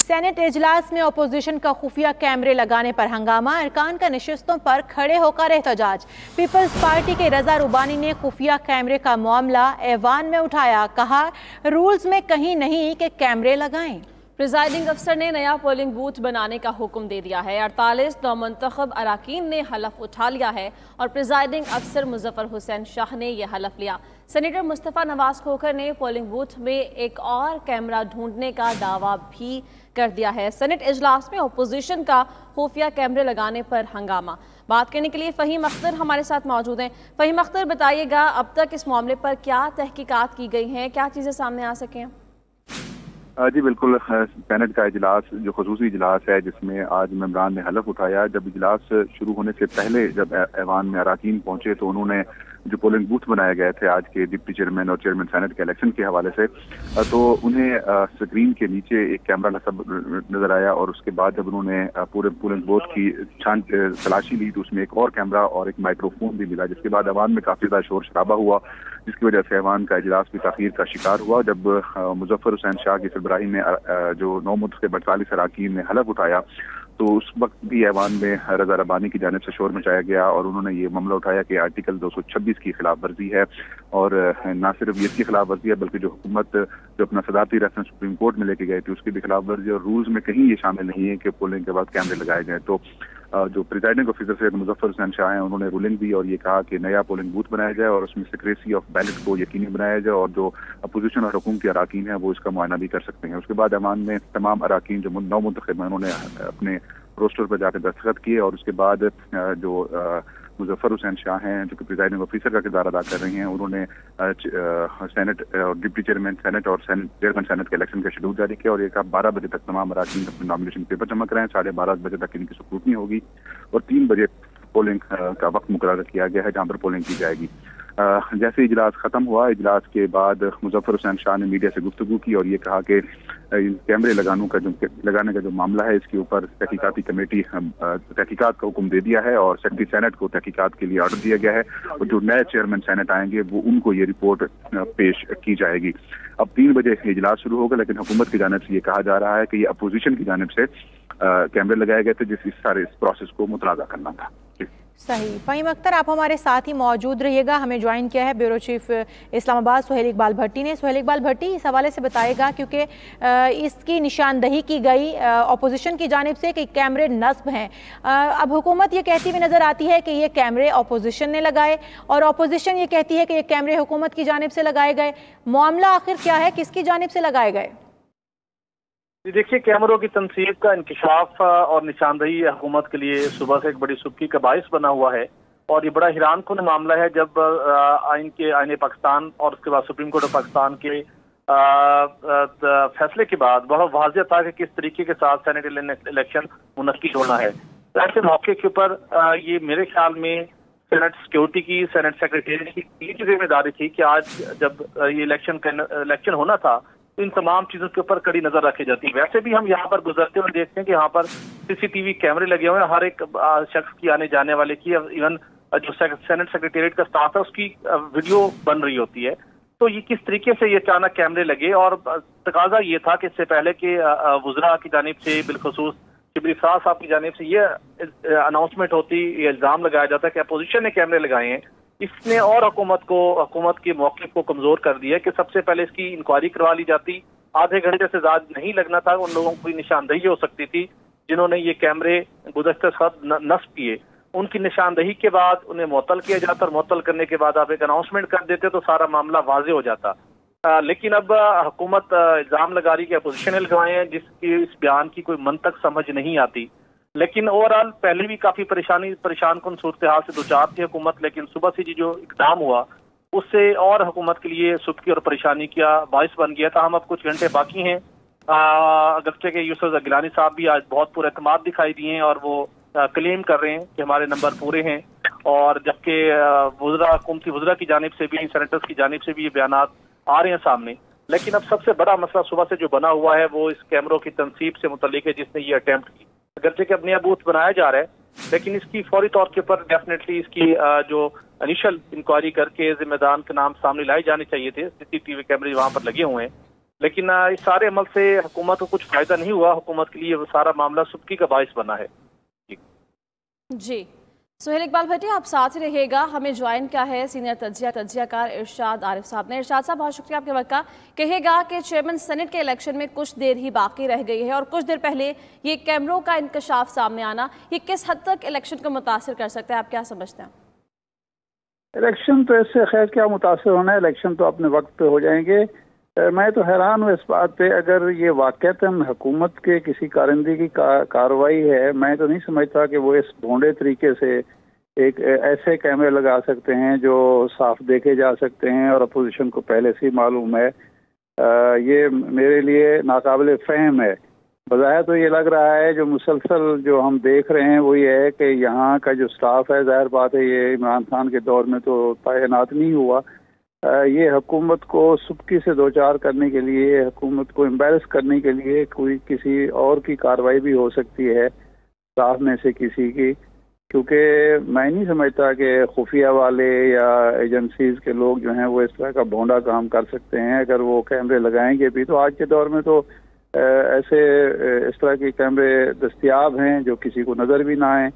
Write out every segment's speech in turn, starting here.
Senate इजलास में opposition का खुफिया कैमरे लगाने पर हंगामा, अरकान का नशिस्तों पर खड़े होकर एहतजाज। पीपल्स पार्टी के रजा रुबानी ने खुफिया कैमरे का मामला ऐवान में उठाया, कहा रूल्स में कहीं नहीं कि कैमरे लगाएं। प्रिजाइडिंग अफसर ने नया पोलिंग बूथ बनाने का हुक्म दे दिया है। 48 नौमुंतखब अराकीन ने हलफ उठा लिया है और प्रिजाइडिंग अफसर मुजफ्फर हुसैन शाह ने यह हलफ लिया। सेनेटर मुस्तफ़ा नवाज खोखर ने पोलिंग बूथ में एक और कैमरा ढूंढने का दावा भी कर दिया है। सेनेट इजलास में अपोजिशन का खुफिया कैमरे लगाने पर हंगामा। बात करने के लिए फ़हीम अख्तर हमारे साथ मौजूद हैं। फ़हीम अख्तर, बताइएगा अब तक इस मामले पर क्या तहकीकात की गई हैं, क्या चीज़ें सामने आ सकें? जी बिल्कुल, सेनेट का इजलास जो खसूसी इजलास है जिसमें आज मेंबरान ने हलफ उठाया। जब इजलास शुरू होने से पहले जब ऐवान में अराकीन पहुंचे तो उन्होंने जो पोलिंग बूथ बनाए गए थे आज के डिप्टी चेयरमैन और चेयरमैन सेनेट के इलेक्शन के हवाले से, तो उन्हें स्क्रीन के नीचे एक कैमरा नजर आया और उसके बाद जब उन्होंने पूरे पोलिंग बूथ की तलाशी ली तो उसमें एक और कैमरा और एक माइक्रोफोन भी मिला, जिसके बाद ऐवान में काफी ज्यादा शोर शराबा हुआ, जिसकी वजह से ऐवान का इजलास भी ताखीर का शिकार हुआ। जब मुजफ्फर हुसैन शाह की सरबराही में जो 9 मुतखब 48 अराकीन ने हलफ उठाया तो उस वक्त भी ऐवान में रजा रबानी की जानिब से शोर मचाया गया और उन्होंने ये मामला उठाया कि आर्टिकल 226 की खिलाफ वर्जी है और न सिर्फ इसकी खिलाफ वर्जी है बल्कि जो हुकूमत जो अपना सदारती रेफरेंस सुप्रीम कोर्ट में लेके गए थे उसकी भी खिलाफ वर्जी, और रूल्स में कहीं ये शामिल नहीं है कि पोलिंग के बाद कैमरे लगाए जाए। तो जो प्रिजाइडिंग ऑफिसर सैयद मुजफ्फर हुसैन शाह हैं उन्होंने रूलिंग दी और ये कहा कि नया पोलिंग बूथ बनाया जाए और उसमें सिक्रेसी ऑफ बैलेट को यकीनी बनाया जाए और जो अपोजिशन और हुकूमत के अराकीन है वो इसका मुआयना भी कर सकते हैं। उसके बाद ऐवान में तमाम अराकीन जो 9 मुंतखब हैं उन्होंने अपने रोस्टर पर जाकर दस्तखत किए और उसके बाद जो मुजफ्फर हुसैन शाह हैं जो कि प्रिजाइडिंग ऑफिसर का किरदार अदा कर रही हैं, उन्होंने सेनेट और डिप्टी चेयरमैन सेनेट और चेयरमैन सेनेट के इलेक्शन का शेड्यूल जारी किया और ये कहा 12 बजे तक तमाम अराकीन अपने नॉमिनेशन पेपर जमा कराएं, 12:30 बजे तक इनकी स्क्रूटनी होगी और 3 बजे पोलिंग का वक्त मुकर्रर किया गया है जहाँ पर पोलिंग की जाएगी। जैसे इजलास खत्म हुआ, इजलास के बाद मुजफ्फर हुसैन शाह ने मीडिया से गुफ्तगू की और ये कहा कि कैमरे लगाने का जो मामला है इसके ऊपर तहकीकाती कमेटी तहकीकात का हुक्म दे दिया है और सेक्रेटरी सेनेट को तहकीकात के लिए ऑर्डर दिया गया है और जो नए चेयरमैन सेनेट आएंगे वो उनको ये रिपोर्ट पेश की जाएगी। अब 3 बजे इजलास शुरू होगा, लेकिन हुकूमत की जानिब से ये कहा जा रहा है कि ये अपोजिशन की जानिब से कैमरे लगाए गए थे जिस सारे इस प्रोसेस को मुतलाजा करना था। सही। फ़हीम अख्तर, आप हमारे साथ ही मौजूद रहिएगा। हमें ज्वाइन किया है ब्यूरो चीफ इस्लामाबाद सुहेल इकबाल भट्टी ने। सुहेल इकबाल भट्टी, इस हवाले से बताएगा क्योंकि इसकी निशानदही की गई अपोजिशन की जानिब से कि कैमरे नस्ब हैं। अब हुकूमत ये कहती हुई नज़र आती है कि ये कैमरे अपोजिशन ने लगाए और अपोजिशन ये कहती है कि ये कैमरे हुकूमत की जानिब से लगाए गए। मामला आखिर क्या है, किसकी जानिब से लगाए गए? देखिए, कैमरों की तनसीब का इंकशाफ और निशानदही हुकूमत के लिए सुबह से एक बड़ी सुर्खी का बाइस बना हुआ है और ये बड़ा हैरान कुन मामला है जब आईन पाकिस्तान और उसके बाद सुप्रीम कोर्ट ऑफ पाकिस्तान के फैसले के बाद बहुत वाज़ेह था कि किस तरीके के साथ सेनेट इलेक्शन मुनक्किद होना है। ऐसे मौके के ऊपर ये मेरे ख्याल में सेनेट सिक्योरिटी की, सेनेट सेक्रेटरी की ये जिम्मेदारी थी कि आज जब ये इलेक्शन होना था तो इन तमाम चीजों के ऊपर कड़ी नजर रखी जाती है। वैसे भी हम यहाँ पर गुजरते हुए देखते हैं कि यहाँ पर सीसीटीवी कैमरे लगे हुए हैं हर एक शख्स की आने जाने वाले की, इवन जो सेनेट सेक्रेटेरिएट का स्टाफ है उसकी वीडियो बन रही होती है। तो ये किस तरीके से ये अचानक कैमरे लगे और तकाजा ये था कि इससे पहले के वुज़रा की जानिब से, बिलखुसूस शिबली फराज साहब की जानिब से ये अनाउंसमेंट होती, ये इल्जाम लगाया जाता है कि अपोजिशन ने कैमरे लगाए हैं। इसने और हुकूमत के मौक़िफ़ को कमजोर कर दिया कि सबसे पहले इसकी इंक्वायरी करवा ली जाती, आधे घंटे से ज्यादा नहीं लगना था, उन लोगों को निशानदही हो सकती थी जिन्होंने ये कैमरे गुज़श्ता सब नस्ब किए। उनकी निशानदही के बाद उन्हें मुअत्तल किया जाता और मुअत्तल करने के बाद आप एक अनाउंसमेंट कर देते तो सारा मामला वाज़ेह हो जाता। लेकिन अब हुकूमत इल्जाम लगा रही कि अपोजिशन ने लगवाए हैं जिसकी इस बयान की कोई मंतक समझ नहीं आती। लेकिन ओवरऑल पहले भी काफी परेशान कुन सूरत हाल से दो चार थी हुकूमत, लेकिन सुबह से जो इकदाम हुआ उससे और हुकूमत के लिए सुबकी और परेशानी का बाइस बन गया था। हम अब कुछ घंटे बाकी हैं, अगरचे के यूसुफ गिलानी साहब भी आज बहुत पुरएतमाद दिखाई दिए हैं और वो क्लेम कर रहे हैं कि हमारे नंबर पूरे हैं, और जबकि हुकूमती वुज़रा की जानिब से भी, सेनेटर्स की जानिब से भी ये बयान आ रहे हैं सामने। लेकिन अब सबसे बड़ा मसला सुबह से जो बना हुआ है वो इस कैमरों की तनसीब से मुतल्लिक है जिसने ये अटेम्प्ट की। अगरचे कि अब नया बूथ बनाया जा रहा है लेकिन इसकी फौरी तौर के ऊपर डेफिनेटली इसकी जो इनिशियल इंक्वायरी करके जिम्मेदार के नाम सामने लाई जानी चाहिए थे। सीसीटीवी कैमरे वहां पर लगे हुए हैं लेकिन इस सारे अमल से हुकूमत को कुछ फायदा नहीं हुआ। हुकूमत के लिए सारा मामला सुबकी का बाइस बना है। जी सुहेल इकबाल भट्टी, आप साथ ही रहिएगा। हमें ज्वाइन क्या है सीनियर तज्जियाकार इरशाद आरिफ साहब ने। इरशाद साहब, बहुत शुक्रिया आपके वक्त का। कहेगा कि चेयरमैन सेनेट के इलेक्शन में कुछ देर ही बाकी रह गई है और कुछ देर पहले ये कैमरों का इंकशाफ सामने आना, ये किस हद तक इलेक्शन को मुतासर कर सकता है, आप क्या समझते हैं? इलेक्शन तो इससे खैर क्या मुतासर होना है, इलेक्शन तो अपने वक्त पे हो जाएंगे। मैं तो हैरान हूँ इस बात पे, अगर ये वाक़तन हुकूमत के किसी कारिंदगी की कार्रवाई है, मैं तो नहीं समझता कि वो इस भोंडे तरीके से एक ऐसे कैमरे लगा सकते हैं जो साफ देखे जा सकते हैं और अपोजिशन को पहले से ही मालूम है। ये मेरे लिए नाकाबिल फ़हम है। बज़ाहिर तो ये लग रहा है, जो मुसलसल जो हम देख रहे हैं वो ये है कि यहाँ का जो स्टाफ है, ज़ाहिर बात है ये इमरान खान के दौर में तो तैनात नहीं हुआ। ये हुकूमत को सुबकी से दो चार करने के लिए, हुकूमत को एम्बेरस करने के लिए कोई किसी और की कार्रवाई भी हो सकती है, स्टाफ में से किसी की, क्योंकि मैं नहीं समझता कि खुफिया वाले या एजेंसीज के लोग जो हैं वो इस तरह का भोंडा काम कर सकते हैं। अगर वो कैमरे लगाएंगे भी तो आज के दौर में तो ऐसे इस तरह के कैमरे दस्तयाब हैं जो किसी को नज़र भी ना आए।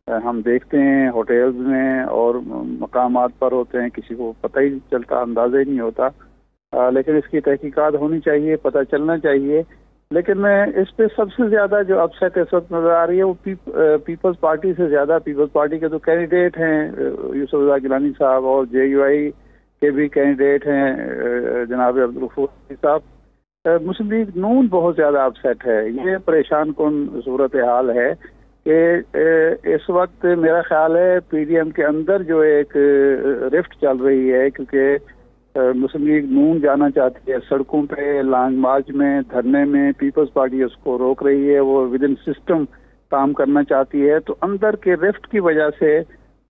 हम देखते हैं होटल्स में और मकामात पर होते हैं, किसी को पता ही नहीं चलता, अंदाज़ा ही नहीं होता। लेकिन इसकी तहकीकात होनी चाहिए, पता चलना चाहिए। लेकिन मैं इस पे सबसे ज़्यादा जो अपसेट इस वक्त नज़र आ रही है वो पीपल्स पार्टी से ज़्यादा, पीपल्स पार्टी के तो कैंडिडेट हैं यूसुफ रज़ा गिलानी साहब और JUI के भी कैंडिडेट हैं जनाब अब्दुल गफूर साहब। मुस्लिम लीग नून बहुत ज़्यादा अपसेट है। ये परेशान कुन सूरत हाल है कि इस वक्त मेरा ख्याल है PDM के अंदर जो एक रिफ्ट चल रही है, क्योंकि मुस्लिम लीग नून जाना चाहती है सड़कों पे, लॉन्ग मार्च में, धरने में, पीपल्स पार्टी उसको रोक रही है, वो विद इन सिस्टम काम करना चाहती है। तो अंदर के रिफ्ट की वजह से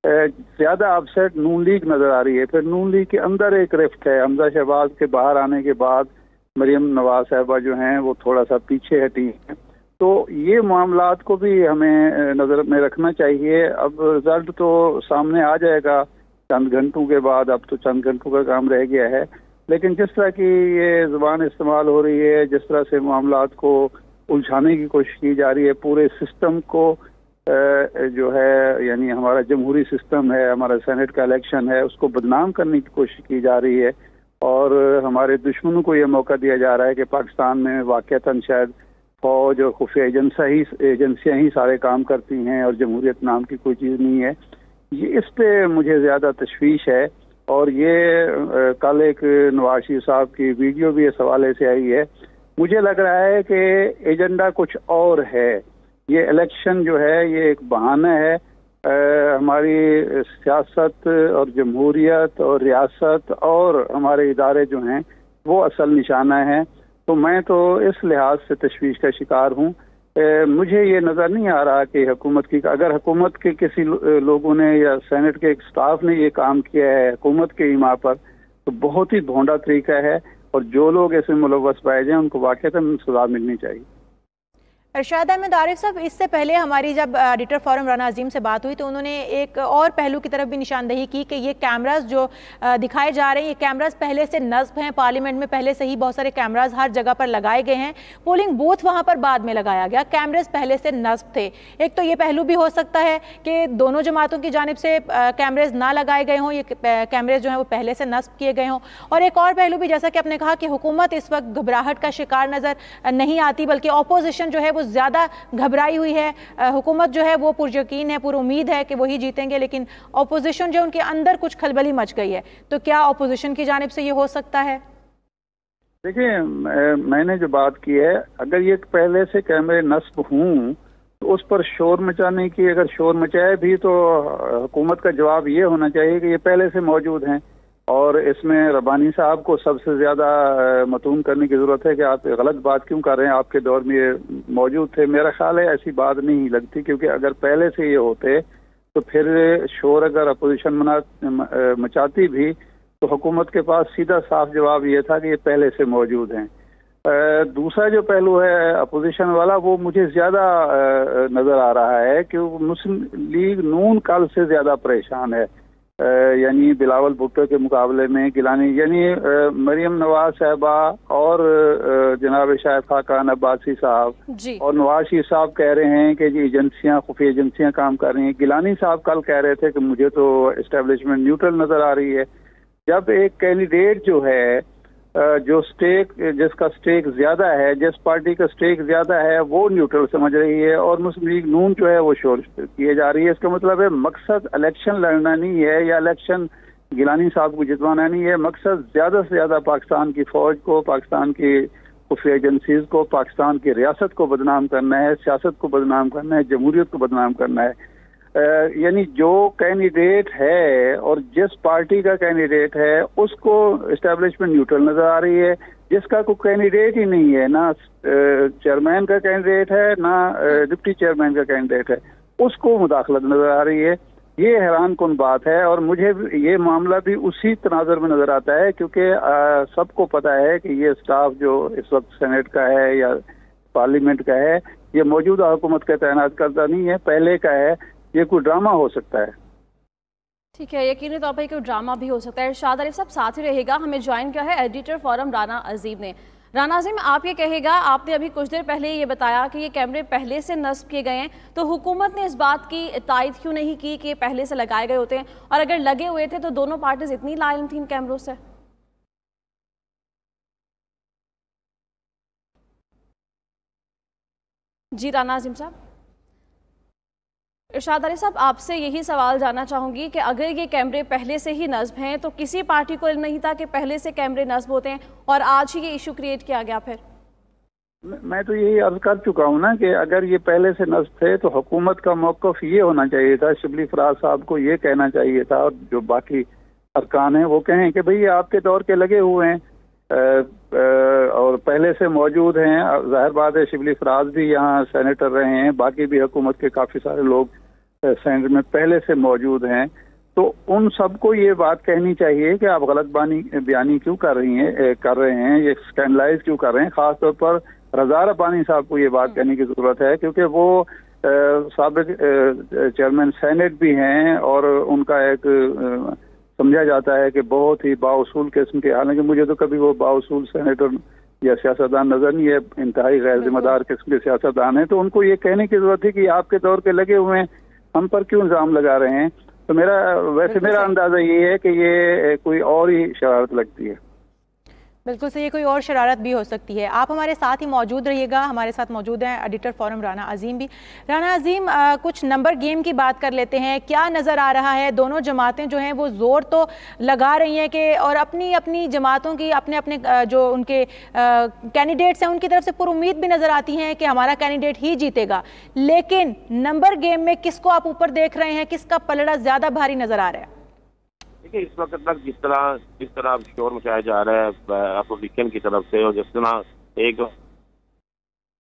ज़्यादा अपसेट नून लीग नज़र आ रही है। फिर नून लीग के अंदर एक रिफ्ट है, हमजा शहबाज के बाहर आने के बाद मरियम नवाज साहबा जो हैं वो थोड़ा सा पीछे हटी हैं। तो ये मामलात को भी हमें नज़र में रखना चाहिए। अब रिजल्ट तो सामने आ जाएगा चंद घंटों के बाद, अब तो चंद घंटों का काम रह गया है। लेकिन जिस तरह की ये ज़ुबान इस्तेमाल हो रही है, जिस तरह से मामलात को उलझाने की कोशिश की जा रही है, पूरे सिस्टम को जो है, यानी हमारा जमहूरी सिस्टम है, हमारा सेनेट का इलेक्शन है, उसको बदनाम करने की कोशिश की जा रही है। और हमारे दुश्मनों को ये मौका दिया जा रहा है कि पाकिस्तान में वाक़तन शायद फौज और खुफिया एजेंसियाँ ही सारे काम करती हैं और जमहूरियत नाम की कोई चीज़ नहीं है। ये इस पे मुझे ज़्यादा तशवीश है। और ये कल एक नवाज शरीफ साहब की वीडियो भी इस हवाले से आई है। मुझे लग रहा है कि एजेंडा कुछ और है। ये इलेक्शन जो है ये एक बहाना है। हमारी सियासत और जमहूरियत और रियासत और हमारे इदारे जो हैं वो असल निशाना है। तो मैं तो इस लिहाज से तशवीश का शिकार हूँ। मुझे ये नज़र नहीं आ रहा कि हुकूमत की, अगर हुकूमत के किसी लोगों ने या सेनेट के एक स्टाफ ने ये काम किया है हुकूमत के ईमा पर, तो बहुत ही भोंडा तरीका है। और जो लोग ऐसे मुलव्वस पाए जाएं उनको वाक़तन सज़ा मिलनी चाहिए। इरशाद अहमद आरिफ साहब, इससे पहले हमारी जब एडिटर फोरम राना अजीम से बात हुई तो उन्होंने एक और पहलू की तरफ भी निशानदही की कि ये कैमरास जो दिखाए जा रहे हैं, ये कैमरास पहले से नस्ब हैं। पार्लियामेंट में पहले से ही बहुत सारे कैमरास हर जगह पर लगाए गए हैं, पोलिंग बूथ वहाँ पर बाद में लगाया गया, कैमरास पहले से नस्ब थे। एक तो ये पहलू भी हो सकता है कि दोनों जमातों की जानिब से कैमरेज ना लगाए गए हों, ये कैमरेज जो हैं वो पहले से नस्ब किए गए हों। और एक और पहलू भी, जैसा कि आपने कहा कि हुकूमत इस वक्त घबराहट का शिकार नज़र नहीं आती, बल्कि अपोजिशन जो है वो ज़्यादा घबराई हुई है। हुकूमत जो है वो पुरयकीन है, पूरी उम्मीद है कि वही जीतेंगे, लेकिन अपोजिशन जो उनके अंदर कुछ खलबली मच गई है। तो क्या अपोजिशन की जानिब से ये हो सकता है? देखिए, मैंने जो बात की है, अगर ये पहले से कैमरे नस्ब हों तो उस पर शोर मचाने की, अगर शोर मचाए भी तो हुकूमत का जवाब ये होना चाहिए कि ये पहले से मौजूद हैं। और इसमें रब्बानी साहब को सबसे ज़्यादा मतून करने की ज़रूरत है कि आप गलत बात क्यों कर रहे हैं, आपके दौर में ये मौजूद थे। मेरा ख्याल है ऐसी बात नहीं लगती, क्योंकि अगर पहले से ये होते तो फिर शोर अगर अपोजिशन मचाती भी तो हुकूमत के पास सीधा साफ जवाब ये था कि ये पहले से मौजूद हैं। दूसरा जो पहलू है अपोजिशन वाला, वो मुझे ज़्यादा नज़र आ रहा है कि मुस्लिम लीग नून कल से ज़्यादा परेशान है। यानी बिलावल भुट्टो के मुकाबले में गिलानी यानी मरियम नवाज साहबा और जनाब शायद खाकान अब्बासी साहब और नवाज शरीफ साहब कह रहे हैं कि जी एजेंसियां खुफिया एजेंसियां काम कर रही हैं। गिलानी साहब कल कह रहे थे कि मुझे तो एस्टेब्लिशमेंट न्यूट्रल नजर आ रही है। जब एक कैंडिडेट जो है जो जिसका स्टेक ज्यादा है, जिस पार्टी का स्टेक ज्यादा है, वो न्यूट्रल समझ रही है और मुस्लिम लीग नून जो है वो शोर किए जा रही है। इसका मतलब है मकसद इलेक्शन लड़ना नहीं है या इलेक्शन गिलानी साहब को जितवाना नहीं है। मकसद ज्यादा से ज्यादा पाकिस्तान की फौज को, पाकिस्तान की खुफिया एजेंसीज को, पाकिस्तान की रियासत को बदनाम करना है, सियासत को बदनाम करना है, जमहूरियत को बदनाम करना है। यानी जो कैंडिडेट है और जिस पार्टी का कैंडिडेट है उसको एस्टेब्लिशमेंट न्यूट्रल नजर आ रही है। जिसका कोई कैंडिडेट ही नहीं है, ना चेयरमैन का कैंडिडेट है ना डिप्टी चेयरमैन का कैंडिडेट है, उसको मुदाखलत नजर आ रही है। ये हैरान कौन बात है और मुझे ये मामला भी उसी तनाजर में नजर आता है क्योंकि सबको पता है कि ये स्टाफ जो इस वक्त सेनेट का है या पार्लियामेंट का है, ये मौजूदा हुकूमत का तैनात करता नहीं है, पहले का है। ये कोई ड्रामा हो सकता है। ठीक है, यकीनी तौर पर कोई ड्रामा भी हो सकता है। इरशाद आरिफ साहब साथ ही रहेगा, हमें ज्वाइन किया है एडिटर फोरम राना अजीम ने। राना अजीम, आप ये कहेगा, आपने अभी कुछ देर पहले ये बताया कि ये कैमरे पहले से नस्ब किए गए हैं, तो हुकूमत ने इस बात की तायद क्यों नहीं की कि ये पहले से लगाए गए होते हैं, और अगर लगे हुए थे तो दोनों पार्टीज इतनी लायल थी इन कैमरों से? जी राना अजीम साहब। इरशाद आरिफ साहब, आपसे यही सवाल जानना चाहूँगी कि अगर ये कैमरे पहले से ही नस्ब हैं तो किसी पार्टी को नहीं था कि पहले से कैमरे नस्ब होते हैं और आज ही ये इशू क्रिएट किया गया? फिर मैं तो यही अर्ज कर चुका हूँ ना कि अगर ये पहले से नस्ब थे तो हुकूमत का मौक़िफ़ ये होना चाहिए था, शिबली फराज साहब को ये कहना चाहिए था और जो बाकी अरकान हैं वो कहें कि भाई आपके दौर के लगे हुए हैं और पहले से मौजूद हैं। जाहिर बात है शिबली फराज भी यहाँ सेनेटर रहे हैं, बाकी भी हुकूमत के काफ़ी सारे लोग सेनेट में पहले से मौजूद हैं, तो उन सबको ये बात कहनी चाहिए कि आप गलत बयानी क्यों कर रहे हैं, ये स्कैंडलाइज क्यों कर रहे हैं। ख़ासतौर पर रज़ा रब्बानी साहब को ये बात कहने की ज़रूरत है क्योंकि वो साबिक़ चेयरमैन सेनेट भी हैं और उनका एक समझा जाता है कि बहुत ही बाउसूल किस्म के, हालांकि मुझे तो कभी वो बाउसूल सेनेटर या सियासतदान नजर नहीं है, इंतहाई गैर जिम्मेदार किस्म के सियासतदान हैं। तो उनको ये कहने की जरूरत है कि आपके दौर के लगे हुए हैं, हम पर क्यों इल्जाम लगा रहे हैं। तो मेरा अंदाजा ये है कि ये कोई और ही शरारत लगती है। बिल्कुल सही, कोई और शरारत भी हो सकती है। आप हमारे साथ ही मौजूद रहिएगा। हमारे साथ मौजूद हैं एडिटर फोरम राना अजीम भी। राना अजीम, कुछ नंबर गेम की बात कर लेते हैं। क्या नज़र आ रहा है, दोनों जमातें जो हैं वो ज़ोर तो लगा रही हैं कि और अपनी अपनी जमातों की अपने अपने जो उनके कैंडिडेट्स हैं उनकी तरफ से पुरुम्मीद भी नज़र आती हैं कि हमारा कैंडिडेट ही जीतेगा, लेकिन नंबर गेम में किसको आप ऊपर देख रहे हैं, किसका पलड़ा ज़्यादा भारी नज़र आ रहा है? देखिए, इस वक्त तक जिस तरह शोर मचाया जा रहा है अपोजिशन की तरफ से और जिस तरह एक